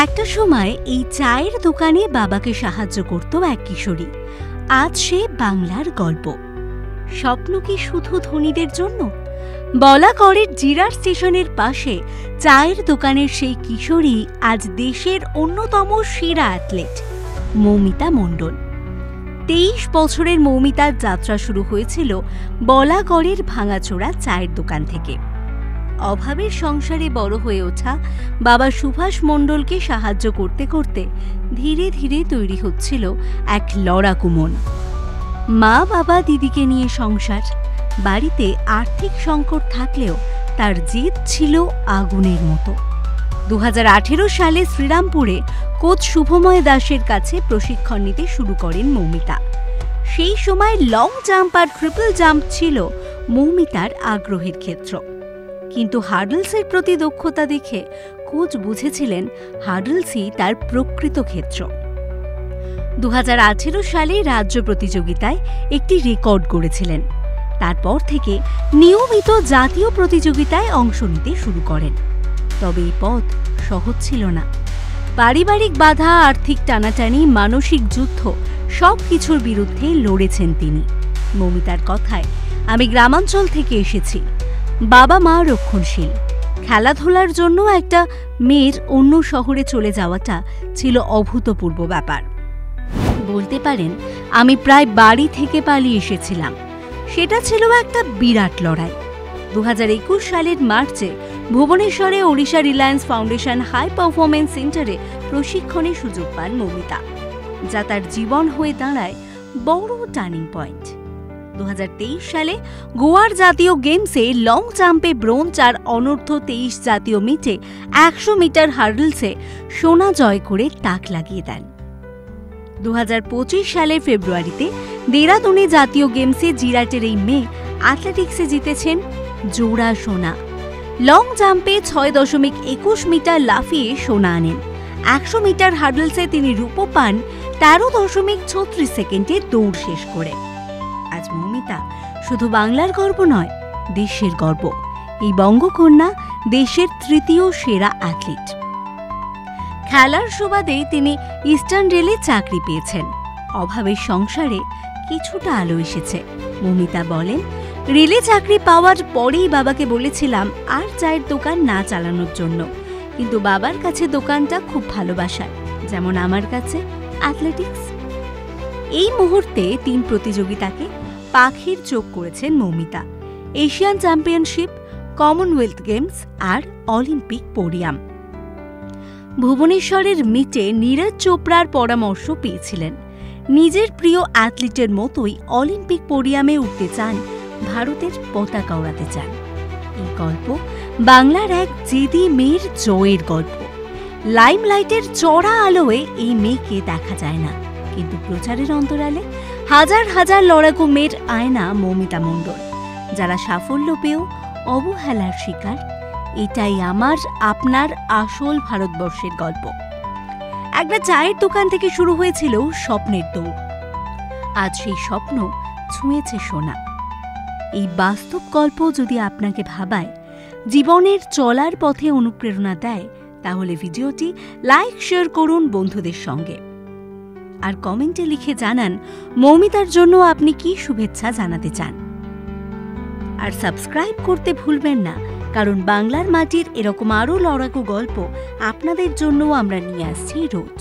একটা সময় এই চায়ের দোকানে বাবাকে সাহায্য করত এক কিশোরী। আজ সে বাংলার গল্প। স্বপ্ন কি শুধু ধনীদের জন্য? বলাগড়ের জিরার স্টেশনের পাশে চায়ের দোকানের সেই কিশোরী আজ দেশের অন্যতম সেরা অ্যাথলেট মৌমিতা মণ্ডল। 23 বছরের মৌমিতার যাত্রা শুরু হয়েছিল বলাগড়ের ভাঙাচোরা চায়ের দোকান থেকে। অভাবের সংসারে বড় হয়ে ওঠা বাবা সুভাষ মণ্ডলকে সাহায্য করতে করতে ধীরে ধীরে তৈরি হচ্ছিল এক লড়াকু মন। মা বাবা দিদিকে নিয়ে সংসার, বাড়িতে আর্থিক সংকট থাকলেও তার জেদ ছিল আগুনের মতো। 2018 সালে শ্রীরামপুরে কোচ শুভময় দাসের কাছে প্রশিক্ষণ নিতে শুরু করেন মৌমিতা। সেই সময় লং জাম্প আর ট্রিপল জাম্প ছিল মৌমিতার আগ্রহের ক্ষেত্র, কিন্তু হার্ডলসের প্রতি দক্ষতা দেখে কোচ বুঝেছিলেন হার্ডলসই তার প্রকৃত ক্ষেত্র। 2018 সালে রাজ্য প্রতিযোগিতায় একটি রেকর্ড গড়েছিলেন। তারপর থেকে নিয়মিত জাতীয় প্রতিযোগিতায় অংশ নিতে শুরু করেন। তবে এই পথ সহজ ছিল না। পারিবারিক বাধা, আর্থিক টানাটানি, মানসিক যুদ্ধ সবকিছুর বিরুদ্ধে লড়েছেন তিনি। মৌমিতার কথায়, আমি গ্রামাঞ্চল থেকে এসেছি, বাবা মা রক্ষণশীল। খেলাধুলার জন্য একটা মেয়ের অন্য শহরে চলে যাওয়াটা ছিল অভূতপূর্ব ব্যাপার। বলতে পারেন আমি প্রায় বাড়ি থেকে পালিয়ে এসেছিলাম। সেটা ছিল একটা বিরাট লড়াই। 2021 সালের মার্চে ভুবনেশ্বরে Odisha Reliance Foundation high performance সেন্টারে প্রশিক্ষণের সুযোগ পান মৌমিতা, যা তার জীবন হয়ে দাঁড়ায় বড় টার্নিং পয়েন্ট। 2023 সালে গোয়ার জাতীয় গেমসে লং জাম্পে ব্রোঞ্জ আর অনূর্ধ্ব 23 জাতীয় মিটে 100 মিটার হার্ডলসে সোনা জয় করে তাক লাগিয়ে দেন। 2025 সালের ফেব্রুয়ারিতে দেরাদুনে জাতীয় গেমসে জিরাটের এই মেয়ে অ্যাথলেটিক্সে জিতেছেন জোড়া সোনা। লং জাম্পে 6.21 মিটার লাফিয়ে সোনা আনেন। 100 মিটার হার্ডলসে তিনি রূপো পান 13.36 সেকেন্ডে দৌড় শেষ করে। আজ মৌমিতা শুধু বাংলার গর্ব নয়, দেশের গর্ব। এই বঙ্গকন্যা দেশের তৃতীয় সেরা অ্যাথলিট। খেলার সুবাদে তিনি ইস্টার্ন রেলে চাকরি পেয়েছেন। অভাবের সংসারে কিছুটা আলো এসেছে। মৌমিতা বলেন, রেলে চাকরি পাওয়ার পরেই বাবাকে বলেছিলাম আর চায়ের দোকান না চালানোর জন্য, কিন্তু বাবার কাছে দোকানটা খুব ভালোবাসার, যেমন আমার কাছে অ্যাথলেটিক্স। এই মুহূর্তে 3 প্রতিযোগিতাকে পাখির চোখ করেছেন Moumita: Asian championship, Commonwealth Games আর অলিম্পিক পোডিয়াম। ভুবনেশ্বরের মিটে নীরজ চোপড়ার পরামর্শ পেয়েছিলেন। নিজের প্রিয় অ্যাথলিটের মতোই অলিম্পিক পোডিয়ামে উঠতে চান, ভারতের পতাকা ওড়াতে চান। এই গল্প বাংলার এক জেদি মেয়ের জয়ের গল্প। লাইমলাইটের চড়া আলোয় এই মেয়েকে দেখা যায় না, কিন্তু প্রচারের অন্তরালে হাজার হাজার লড়াকু মেয়ের আয়না মৌমিতা মণ্ডল, যারা সাফল্য পেয়েও অবহেলার শিকার। এটাই আমার আপনার আসল ভারতবর্ষের গল্প। একটা চায়ের দোকান থেকে শুরু হয়েছিল স্বপ্নের দৌড়। আজ সেই স্বপ্ন ছুঁয়েছে সোনা। এই বাস্তব গল্প যদি আপনাকে ভাবায়, জীবনের চলার পথে অনুপ্রেরণা দেয়, তাহলে ভিডিওটি লাইক শেয়ার করুন বন্ধুদের সঙ্গে, আর কমেন্টে লিখে জানান মৌমিতার জন্য আপনি কি শুভেচ্ছা জানাতে চান। আর সাবস্ক্রাইব করতে ভুলবেন না, কারণ বাংলার মাটির এরকম আরও লড়াকু গল্প আপনাদের জন্য আমরা নিয়ে আসছি রোজ।